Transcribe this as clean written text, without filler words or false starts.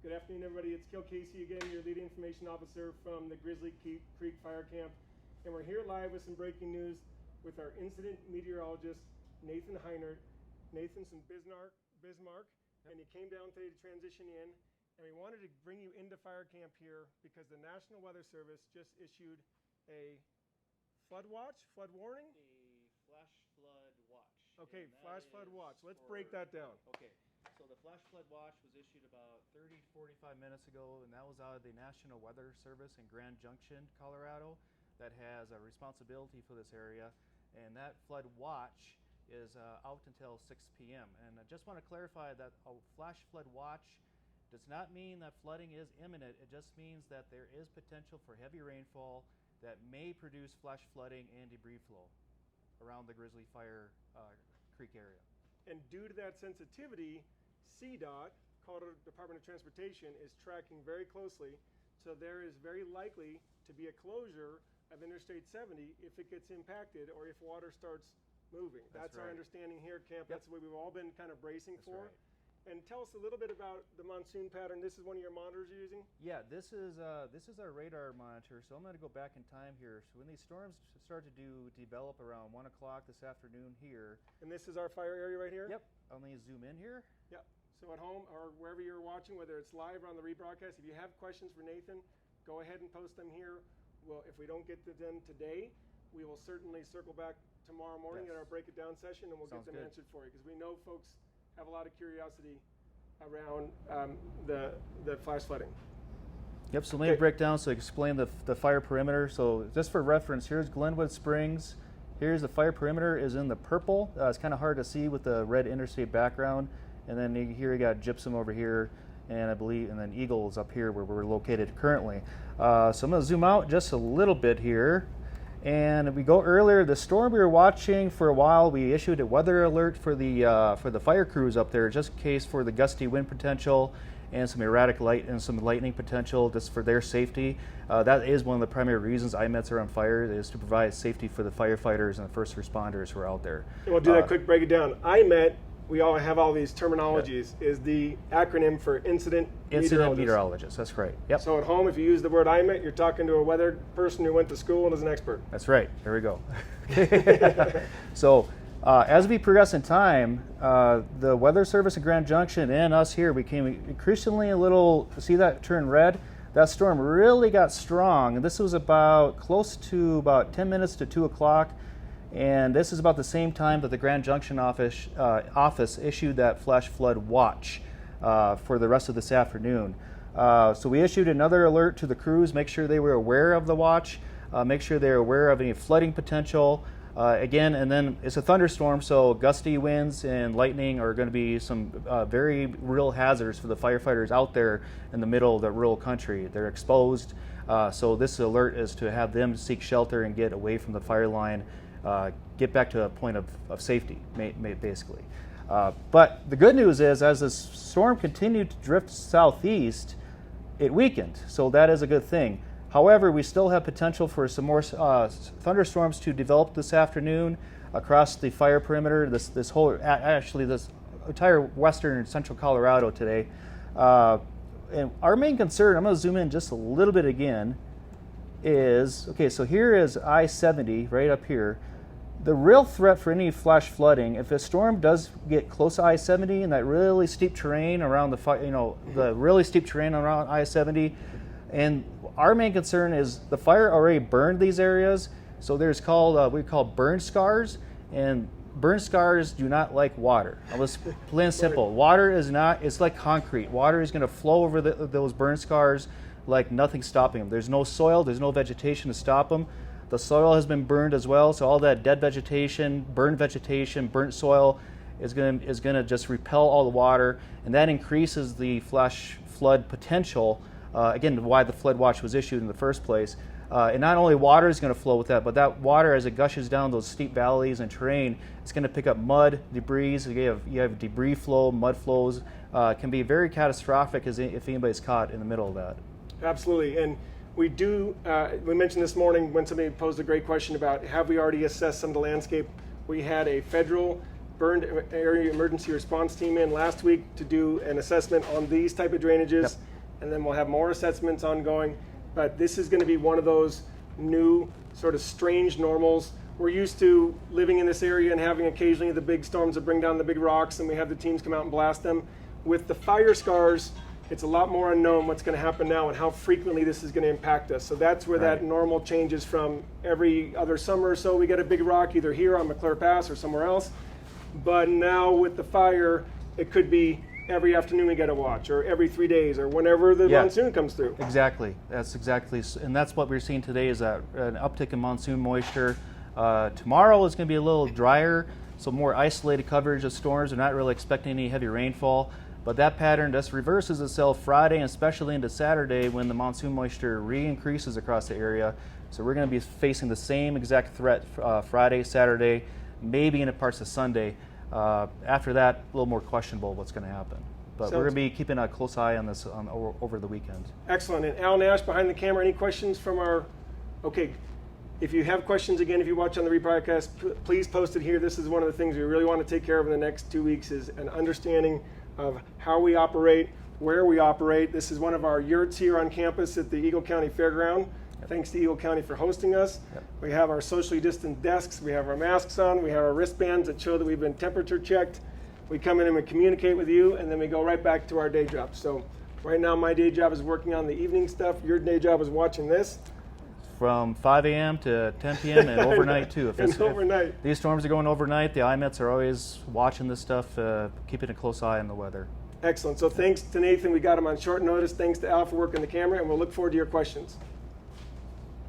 Good afternoon, everybody. It's Gil Casey again, your lead information officer from the Grizzly Creek Fire Camp. And we're here live with some breaking news with our incident meteorologist, Nathan Heinert. Nathan's from Bismarck, and he came down today to transition in. And we wanted to bring you into fire camp here because the National Weather Service just issued a flood watch, flood warning? A flash flood watch. Okay, flash flood watch. Let's break that down. Okay, so the flash flood watch was issued about 45 minutes ago, and that was out of the National Weather Service in Grand Junction, Colorado, that has a responsibility for this area. And that flood watch is out until 6 p.m. And I just want to clarify that a flash flood watch does not mean that flooding is imminent. It just means that there is potential for heavy rainfall that may produce flash flooding and debris flow around the Grizzly Fire Creek area. And due to that sensitivity, CDOT, Colorado Department of Transportation, is tracking very closely. So there is very likely to be a closure of Interstate 70 if it gets impacted or if water starts moving. That's right. Our understanding here at camp. Yep. That's what we've all been kind of bracing That's for. Right. And tell us a little bit about the monsoon pattern. This is one of your monitors you're using? Yeah, this is our radar monitor. So I'm going to go back in time here. So when these storms start to develop around 1 o'clock this afternoon here. And this is our fire area right here? Yep. I'll need to zoom in here. Yep. So at home or wherever you're watching, whether it's live or on the rebroadcast, if you have questions for Nathan, go ahead and post them here. Well, if we don't get to them today, we will certainly circle back tomorrow morning at our break it down session, and we'll get them answered for you, because we know folks have a lot of curiosity around the flash flooding. Yep, so let me break down so I explain the fire perimeter. So just for reference, here's Glenwood Springs. Here's the fire perimeter is in the purple. It's kind of hard to see with the red interstate background. And then here you got gypsum over here, and I believe, and then Eagle is up here where we're located currently. So I'm going to zoom out just a little bit here. And if we go earlier, the storm we were watching for a while, we issued a weather alert for the fire crews up there, just in case for the gusty wind potential and some erratic light and some lightning potential, just for their safety. That is one of the primary reasons IMETs are on fire, is to provide safety for the firefighters and the first responders who are out there. And we'll do that quick, break it down. IMET, we all have all these terminologies, is the acronym for Incident Meteorologist. That's right. Yep. So at home, if you use the word IMET, you're talking to a weather person who went to school and is an expert. That's right. There we go. So as we progress in time, the Weather Service in Grand Junction and us here became increasingly a little, see that turn red? That storm really got strong. And this was about close to about 10 minutes to 2 o'clock. And this is about the same time that the Grand Junction office issued that flash flood watch for the rest of this afternoon. So we issued another alert to the crews, make sure they were aware of the watch, make sure they're aware of any flooding potential. Again, and then it's a thunderstorm, so gusty winds and lightning are going to be some very real hazards for the firefighters out there in the middle of the rural country. They're exposed, so this alert is to have them seek shelter and get away from the fire line. Get back to a point of safety, basically. But the good news is, as the storm continued to drift southeast, it weakened, so that is a good thing. However, we still have potential for some more thunderstorms to develop this afternoon across the fire perimeter, this entire western and central Colorado today. And our main concern, I'm going to zoom in just a little bit again, is, okay, so here is I-70 right up here. The real threat for any flash flooding, if a storm does get close to I-70 and that really steep terrain around the really steep terrain around I-70, and our main concern is the fire already burned these areas, so there's we call burn scars, and burn scars do not like water. Let's plain and simple. Water is not, it's like concrete. Water is going to flow over those burn scars like nothing's stopping them. There's no soil, there's no vegetation to stop them. The soil has been burned as well, so all that dead vegetation, burnt soil is going to just repel all the water, and that increases the flash flood potential. Again, why the flood watch was issued in the first place. And not only water is going to flow with that, but that water, as it gushes down those steep valleys and terrain, it's going to pick up mud, debris. So you have debris flow, mud flows. Can be very catastrophic if anybody's caught in the middle of that. Absolutely. And we mentioned this morning when somebody posed a great question about have we already assessed some of the landscape. We had a federal Burn Area Emergency Response Team in last week to do an assessment on these type of drainages. Yep. And then we'll have more assessments ongoing. But this is going to be one of those new sort of strange normals. We're used to living in this area and having occasionally the big storms that bring down the big rocks, and we have the teams come out and blast them. With the fire scars, it's a lot more unknown what's going to happen now and how frequently this is going to impact us. So that's where that normal changes from every other summer or so. We get a big rock either here on McClure Pass or somewhere else. But now with the fire, it could be every afternoon we get a watch, or every 3 days, or whenever the monsoon comes through. Exactly. That's exactly, and that's what we're seeing today is that an uptick in monsoon moisture. Tomorrow is going to be a little drier, so more isolated coverage of storms. We're not really expecting any heavy rainfall, but that pattern just reverses itself Friday and especially into Saturday when the monsoon moisture re-increases across the area. So we're going to be facing the same exact threat Friday, Saturday, maybe into parts of Sunday. After that, a little more questionable what's going to happen. But we're going to be keeping a close eye on this over the weekend. Excellent. And Al Nash behind the camera, any questions from our... Okay, if you have questions, again, if you watch on the rebroadcast, please post it here. This is one of the things we really want to take care of in the next 2 weeks is an understanding of how we operate, where we operate. This is one of our yurts here on campus at the Eagle County Fairground. Thanks to Eagle County for hosting us. We have our socially distant desks, we have our masks on, we have our wristbands that show that we've been temperature checked. We come in and we communicate with you, and then we go right back to our day jobs. So right now my day job is working on the evening stuff. Your day job is watching this. From 5 a.m. to 10 p.m. and overnight too. If these storms are going overnight, the IMETs are always watching this stuff, keeping a close eye on the weather. Excellent. So thanks to Nathan. We got him on short notice. Thanks to Al for working the camera, and we'll look forward to your questions.